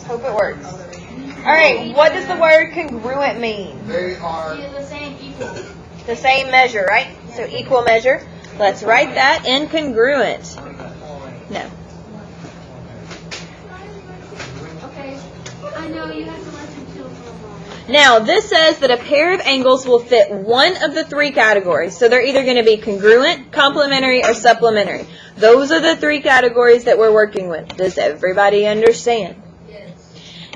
Hope it works. All right, what does the word congruent mean? They are the same, equal. The same measure, right? So equal measure. Let's write that incongruent. No. Okay. I know you have to listen to it for a while. Now, this says that a pair of angles will fit one of the three categories. So they're either going to be congruent, complementary, or supplementary. Those are the three categories that we're working with. Does everybody understand? Yes.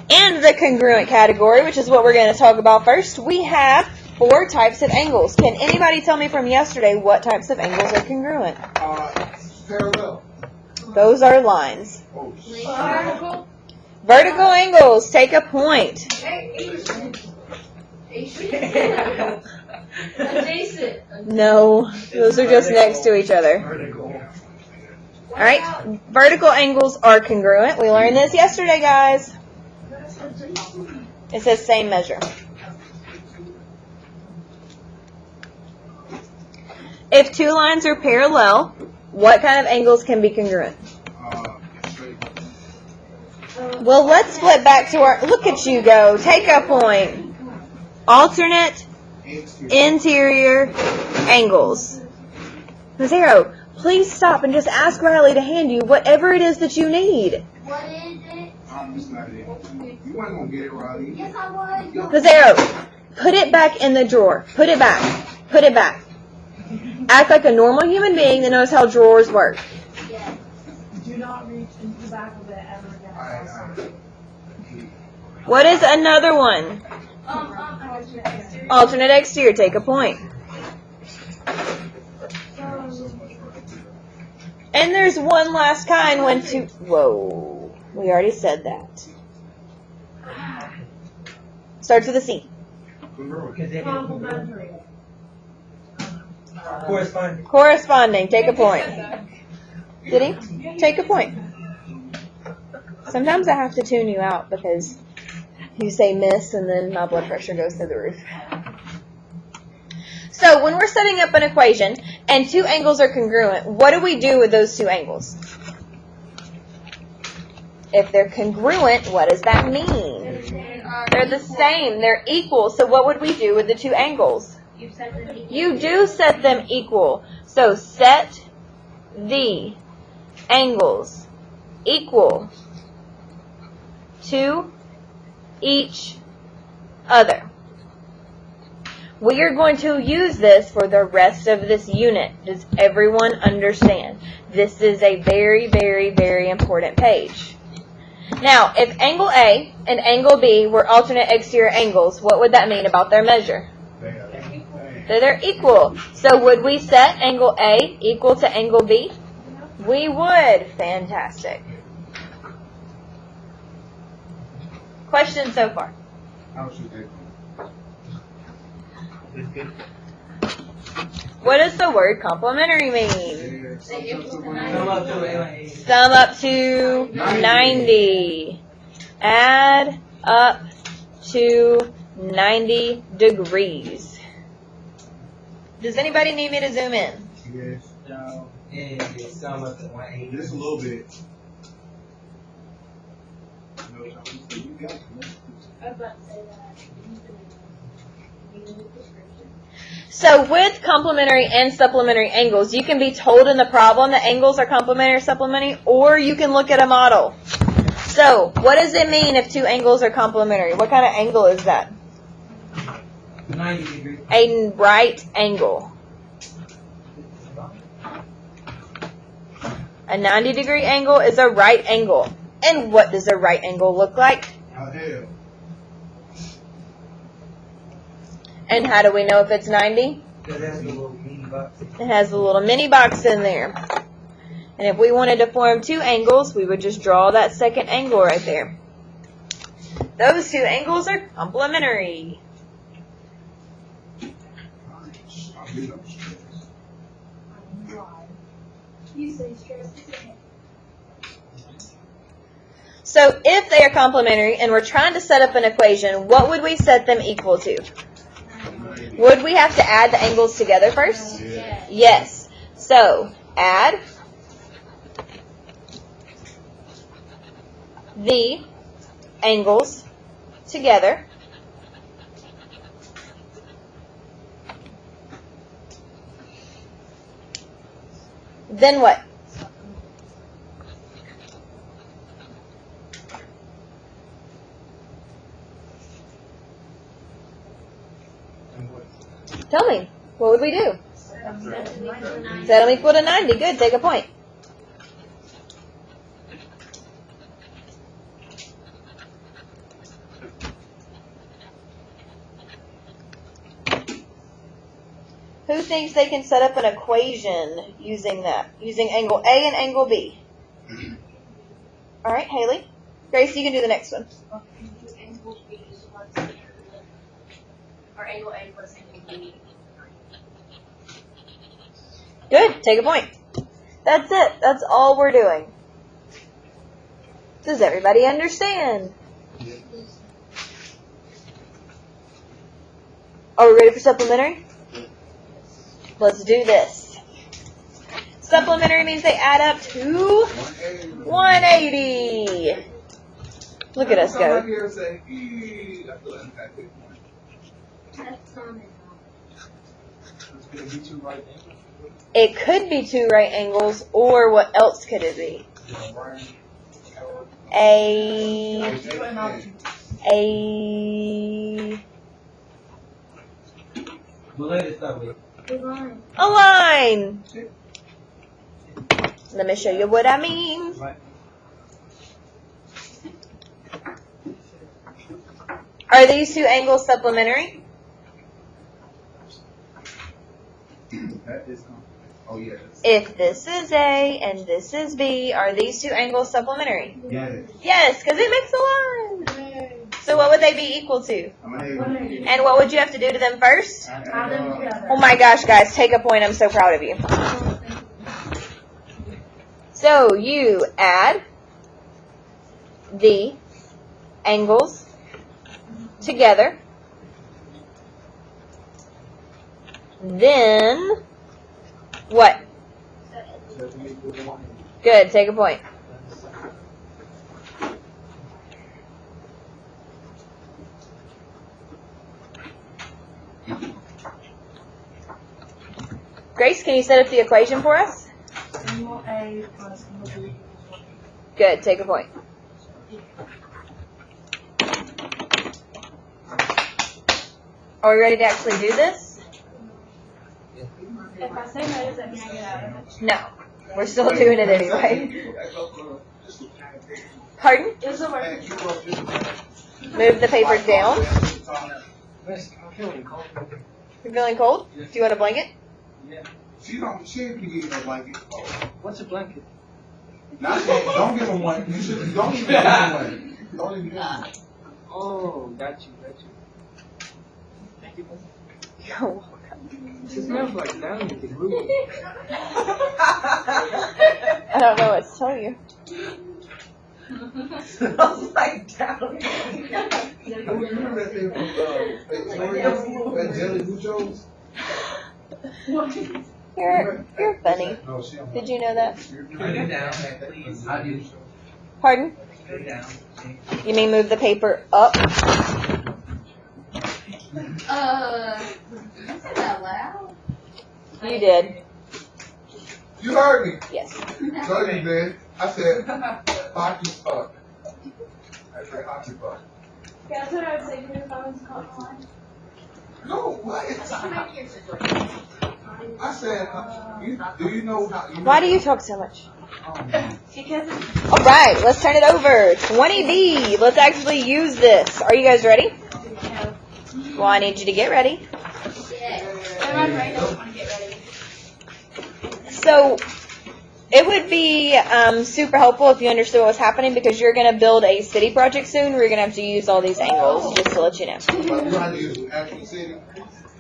In the congruent category, which is what we're going to talk about first, we have 4 types of angles. Can anybody tell me from yesterday what types of angles are congruent? parallel. Those are lines. Vertical. Vertical angles, take a point. Adjacent. No, those are just next to each other. All right, vertical angles are congruent. We learned this yesterday, guys. It says same measure. If 2 lines are parallel, what kind of angles can be congruent? Well, let's flip back to our, look at you go, take a point. Alternate interior angles. Zero, please stop and just ask Riley to hand you whatever it is that you need. What is it? You weren't going to get it, Riley. Yes, I was. Zero, put it back in the drawer. Put it back. Put it back. Act like a normal human being that knows how drawers work. Yes. Do not reach into the back of it ever again. What is another one? Alternate exterior, take a point. And there's one last kind when two, whoa, we already said that. Starts with a C. Complementary. Corresponding. Corresponding, take a point. Did he? Take a point. Sometimes I have to tune you out because you say miss and then my blood pressure goes through the roof. So when we're setting up an equation and 2 angles are congruent, what do we do with those 2 angles? If they're congruent, what does that mean? They're the same. They're equal. So what would we do with the 2 angles? You do set them equal. So set the angles equal to each other. We are going to use this for the rest of this unit. Does everyone understand? This is a very, very, very important page. Now, if angle A and angle B were alternate exterior angles, what would that mean about their measure? That they're equal. So would we set angle A equal to angle B? We would. Fantastic. Questions so far? What does the word complementary mean? Sum up to 90. Add up to 90 degrees. Does anybody need me to zoom in? Yes. No. And sum up to 180. Just a little bit. So with complementary and supplementary angles, you can be told in the problem that angles are complementary or supplementary, or you can look at a model. So what does it mean if 2 angles are complementary? What kind of angle is that? 90 degrees. A right angle. A 90-degree angle is a right angle. And what does a right angle look like? Hell. And how do we know if it's 90? Because that's the little mini box. It has a little mini box in there. And if we wanted to form 2 angles, we would just draw that second angle right there. Those 2 angles are complementary. So if they are complementary and we're trying to set up an equation, what would we set them equal to? Would we have to add the angles together first? Yes. So add the angles together. Then what? Tell me, what would we do? Set them equal to 90. Good, take a point. Who thinks they can set up an equation using that? Using angle A and angle B? All right, Haley. Grace, you can do the next one. Angle B plus, or angle A plus angle B. Good, take a point. That's it. That's all we're doing. Does everybody understand? Are we ready for supplementary? Let's do this. Supplementary means they add up to 180. Look at us Come out go. here and say, "Ee," I feel like that's it. That's not It's gonna be two right angles. It could be two right angles, or what else could it be? A Well, let it start with. a line. Let me show you what I mean. Right. Are these two angles supplementary? That is, oh yeah. If this is A and this is B, are these two angles supplementary? Yeah. Yes, because it makes a line. So what would they be equal to? I'm gonna have And what would you have to do to them first? Add them together. Oh my gosh, guys, take a point. I'm so proud of you. So you add the angles together. Then what? Good, take a point. Grace, can you set up the equation for us? Angle A plus angle B. Good, take a point. Are we ready to actually do this? If I say no, does that mean I get out of it? No. We're still doing it anyway. Pardon? Is it worth Move the paper down. I'm feeling cold. You're feeling cold? Do you want a blanket? Yeah. She ain't give you no blanket. What's a blanket? Not saying, don't give him one. You should, don't even give him one. Don't even give him one. Oh, got you. You're welcome. It smells like down in the room. I don't know what to tell you. Smells like down. Remember that thing from, that Jelly Muchos? You're funny. No, she don't. Did you know that? Put it down, please. I do. Pardon? Put it down. You mean move the paper up? you said that loud? You did. You heard me. Yes. Heard me, man. I said, hockey up. I said, hockey up. Yeah, that's what I would say. Your phone's caught on. No, what? I said, do you know how? You know Why do you talk so much? Because it's All right, let's turn it over. 20B. Let's actually use this. Are you guys ready? Well, I need you to get ready. Everyone right now want to get ready. So it would be super helpful if you understood what was happening because you're going to build a city project soon. We're going to have to use all these angles, just to let you know. But you know how to use an actual city?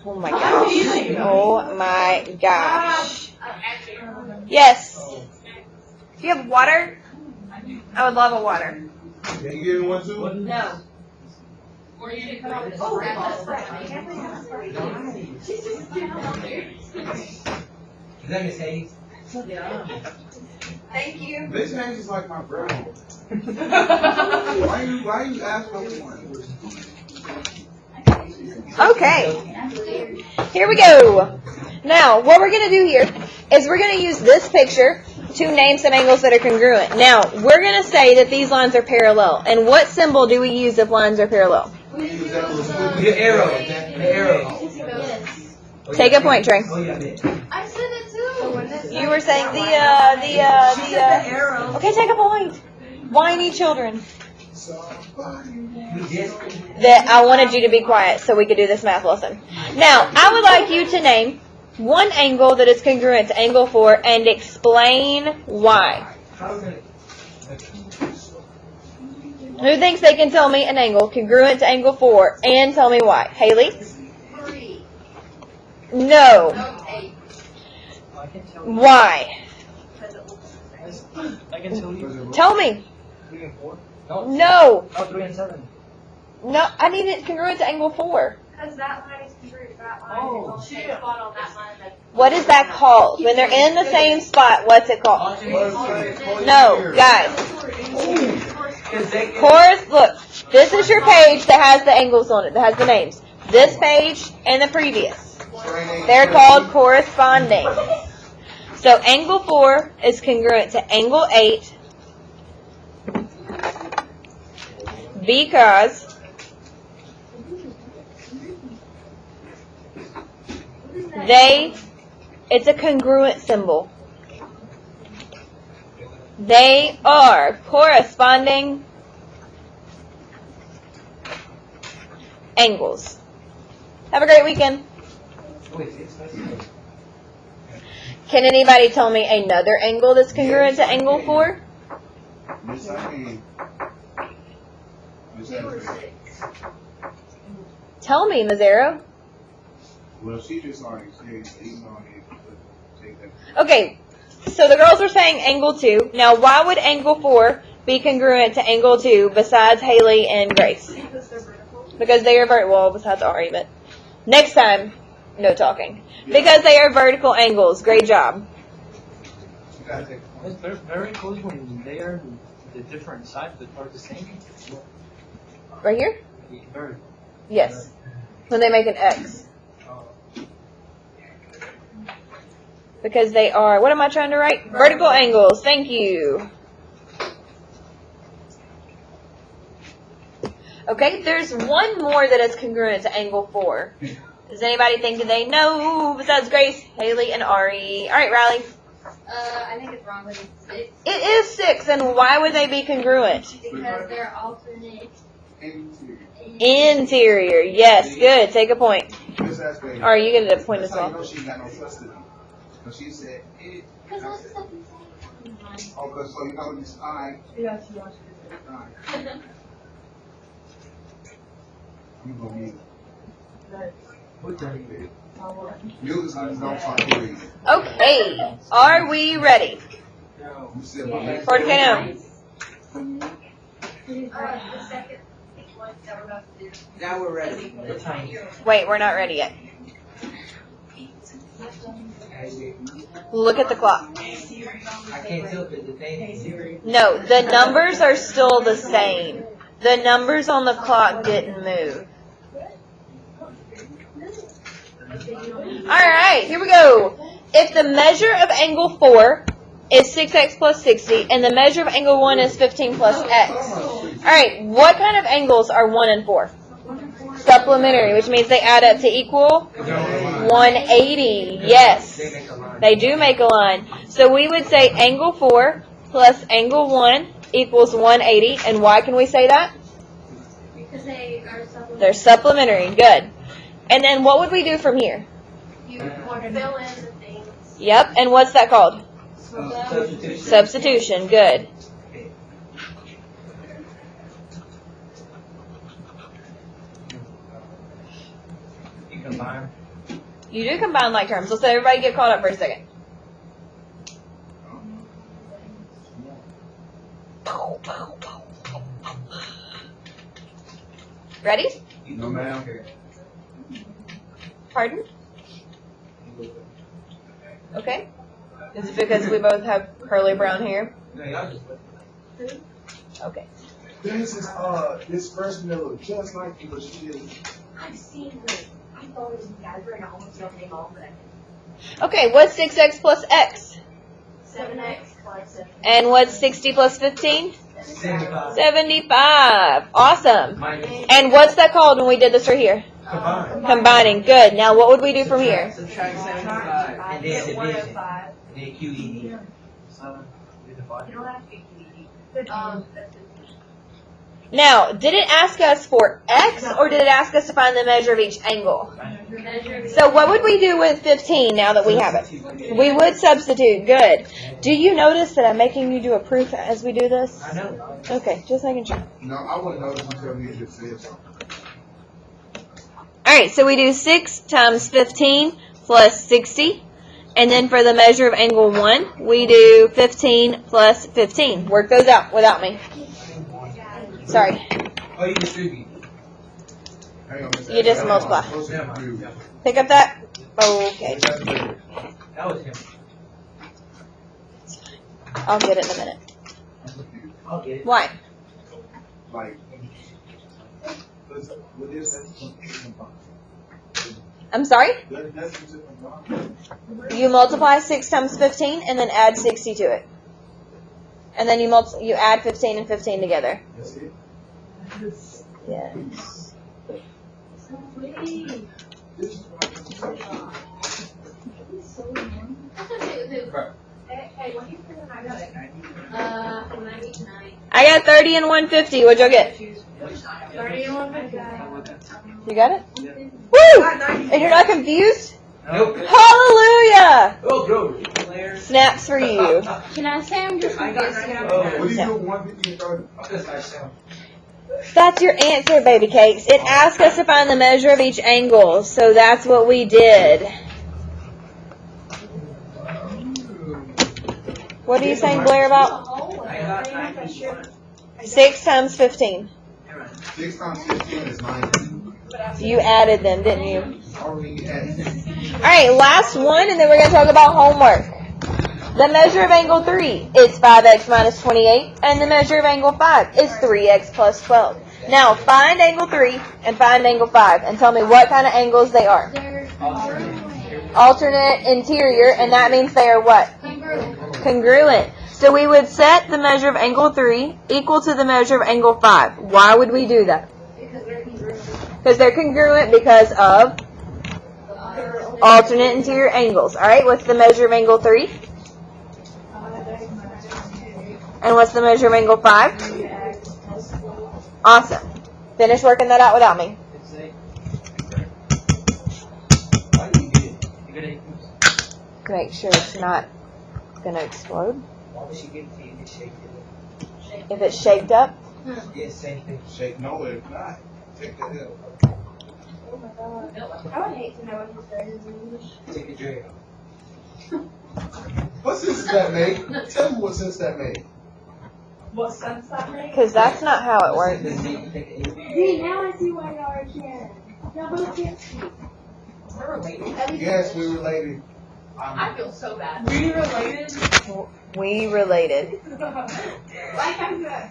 Oh my gosh. Oh my gosh. Yes. Do you have water? I would love a water. Can you give me one too? No. Or you should come up with just grab Is that Miss Hayes? Thank you. This name is like my grandma. Why you ask for one? Okay. Here we go. Now, what we're going to do here is we're going to use this picture to name some angles that are congruent. Now, we're going to say that these lines are parallel. And what symbol do we use if lines are parallel? The arrow. The arrow. Take a point, Trey. Oh, yeah, man. I said it too. You were saying the arrow. Okay, take a point. Whiny children. We just. That I wanted you to be quiet so we could do this math lesson. Now, I would like you to name one angle that is congruent to angle 4 and explain why. Who thinks they can tell me an angle congruent to angle 4 and tell me why? Haley? 3. No. No, 8. I can tell you. Why? I can tell you. Tell me. 3 and 4? No. No. Oh, 3 and 7. No, I need it congruent to angle 4. Because that line is congruent to that line. Oh, It's on the same shit. spot on that line. Like, What is that called? When they're in the same spot, what's it called? No, guys. Chorus, look, this is your page that has the angles on it, that has the names. This page and the previous. They're called corresponding. So angle 4 is congruent to angle 8 because it's a congruent symbol. They are corresponding angles. Have a great weekend. Can anybody tell me another angle that's congruent to angle 4? Miss Ivy. Miss they were Ivy. 6. Tell me, Mazzaro. Well, she just already said, even though I take that. Okay, so the girls were saying angle 2. Now, why would angle 4 be congruent to angle 2 besides Haley and Grace? Because they're vertical. Because they are vertical, well, besides Ari, but next time, no talking. Because they are vertical angles. Great job. You gotta take one. They're very close when they are the different sides but are the same. Right here? Very. Yes. When they make an X. Because they are, what am I trying to write? Vertical angles. Thank you. Okay, there's one more that is congruent to angle 4. Does anybody think that they know besides Grace, Haley, and Ari? All right, Riley. I think it's wrong, but it's 6. It is 6, and why would they be congruent? Because they're alternate. Interior. Yes, good. Take a point. Miss Ashley. All right, you get a point as That's how you well. know she got no trust in me. Because she said, it. Because that's the stuff you say. Oh, because so you know this I. Yeah, she wants I'm going to mute. What time? Mute is don't start hearing. Okay, are we ready? You said, my next. For the The second one that we're about to do. Now we're ready. What time? Wait, we're not ready yet. Look at the clock. I can't tell if it's the same. No, the numbers are still the same. The numbers on the clock didn't move. Alright, here we go. If the measure of angle 4 is 6x plus 60, and the measure of angle 1 is 15 plus x. Alright, what kind of angles are 1 and 4? Supplementary, which means they add up to equal 180. Yes, they do make a line. So we would say angle 4 plus angle 1 equals 180. And why can we say that? Because they are supplementary. They're supplementary. Good. And then what would we do from here? You fill in the things. Yep, and what's that called? Substitution. Substitution. Good. You combine. You do combine like terms. Let's let everybody get caught up for a second. Ready? No, ma'am. Pardon? Okay. Is it because we both have curly brown hair? No, y'all just. Okay. This is this person that looks just like you, but she is. I've seen this. I thought it was Geyser and I almost don't name all of it. Okay, what's 6x plus x? 7x plus 7. And what's 60 plus 15? 75. 75. Awesome. Minus. And what's that called when we did this right here? Combined. Combining. Good. Now what would we do from here? Subtract 75. I And get then 105. division. And then QED. 7. We divide. You don't have to be greedy. Um, Now, did it ask us for x or did it ask us to find the measure of each angle? Measure. So what would we do with 15 now that we have it? We would substitute. Good. Do you notice that I'm making you do a proof as we do this? I know. Okay, just making sure. No, I wouldn't notice until you just said something. Alright, so we do 6 times 15 plus 60. And then for the measure of angle 1, we do 15 plus 15. Work those out without me. Sorry. Oh, you distribute. Hang on, You just multiply. Pick up that. Okay. That was him. I'll get it in a minute. I'll get it. Why? Like, what is that? I'm sorry? That's a different line. You multiply 6 times 15 and then add 60 to it. And then you add 15 and 15 together. That's it. Yes. This is why Hey, what do you think I got it? 99. I got 30 and 150. What'd y'all get? 30 and 150. You got it? Yeah. Woo! And you're not confused? Nope. Hallelujah! Oh, go. Snaps for you. Can I say I'm just I got 90. Oh, what do you Yeah. do 150 and 30? I'm gonna start sound. That's your answer, baby cakes. It asked us to find the measure of each angle, so that's what we did. What are you saying, Blair, about I got 91. 6 times 15? 6 times 15 is 90. You added them, didn't you? Already added. Alright, last one, and then we're going to talk about homework. The measure of angle 3 is 5x minus 28, and the measure of angle 5 is 3x plus 12. Now, find angle 3 and find angle 5, and tell me what kind of angles they are. Alternate interior, and that means they are what? Congruent. So we would set the measure of angle 3 equal to the measure of angle 5. Why would we do that? Because they're congruent because of alternate interior angles. Alright, what's the measure of angle 3? And what's the measure of angle 5? Awesome. Finish working that out without me. It's a. Why do you get it? You got it. Make sure it's not going to explode. Why would she give it to you? Just shake it. If it's shaped up. Yeah, same thing. Shake, no, it's not. Take the hill. I would hate to know what he says in English. Take a drink. What sense does that make? Tell me what sense that made. what sense that makes? Because that's not how it works. See, now I see why y'all are sharing. Y'all both can't speak. We're related. Yes, we related. I feel so bad. We related? We related. Like I'm good.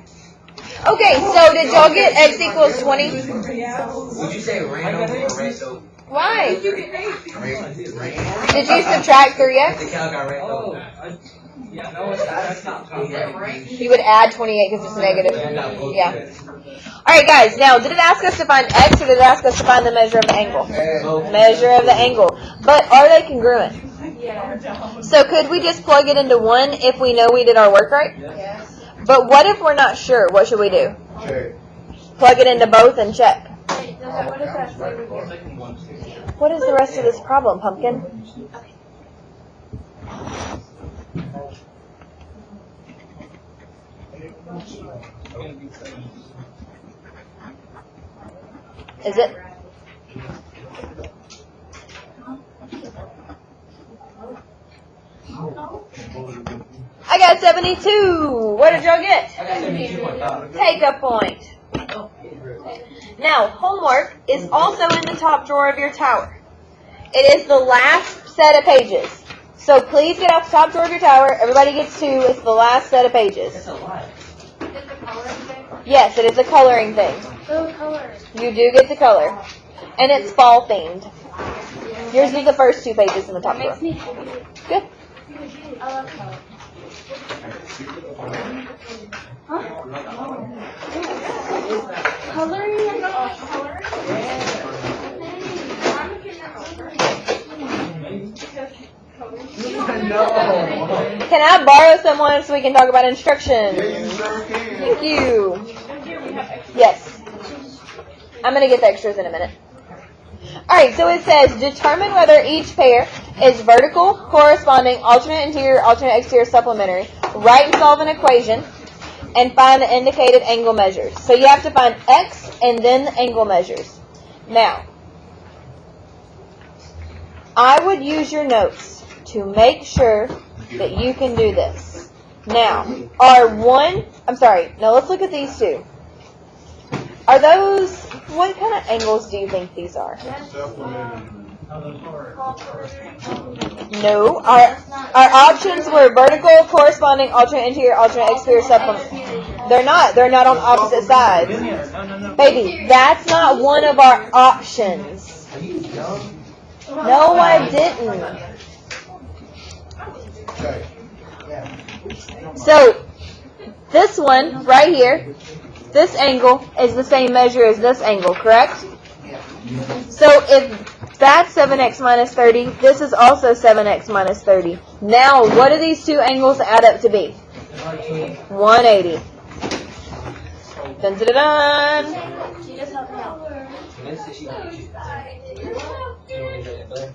Okay, so did y'all get x equals 20? Would you say random or random? Why? You get 8. Did you subtract The 3x? cow got Oh, random. yeah, no, that's not You would add 28 because it's negative. Yeah. Alright guys, now did it ask us to find x or did it ask us to find the measure of the angle? Measure of the angle. But are they congruent? Yeah. So could we just plug it into 1 if we know we did our work right? Yes. But what if we're not sure? What should we do? Check. Plug it into both and check. Wait, what does that say with your What is the rest of this problem, Pumpkin? Is it? I got 72. What did y'all get? I got 72.5. Take a point. Now, homework is also in the top drawer of your tower. It is the last set of pages. So please get off the top drawer of your tower. Everybody gets 2. It's the last set of pages. That's a lot. Is the color okay? Yes, it is a coloring thing. Blue color. You do get the color. And it's fall themed. Yours is the first 2 pages in the top That row. makes me happy. Good. I love color. Coloring and color? No. Can I borrow someone so we can talk about instructions? Yeah, you sure can. Thank you. Yes. I'm going to get the extras in a minute. Alright, so it says, determine whether each pair is vertical, corresponding, alternate interior, alternate exterior, supplementary. Write and solve an equation, and find the indicated angle measures. So you have to find x and then the angle measures. Now, I would use your notes to make sure that you can do this. Now, let's look at these two. Are those, what kind of angles do you think these are? No, our options were vertical, corresponding, alternate interior, alternate exterior, supplement. They're not on opposite sides. No. Baby, that's not one of our options. Are you dumb? No, I didn't. Okay. So, this one right here, this angle is the same measure as this angle, correct? So if that's 7x minus 30, this is also 7x minus 30. Now, what do these two angles add up to be? 180. Dun dun dun dun. She just helped me out. Vanessa, she got you. You want to get it, bud?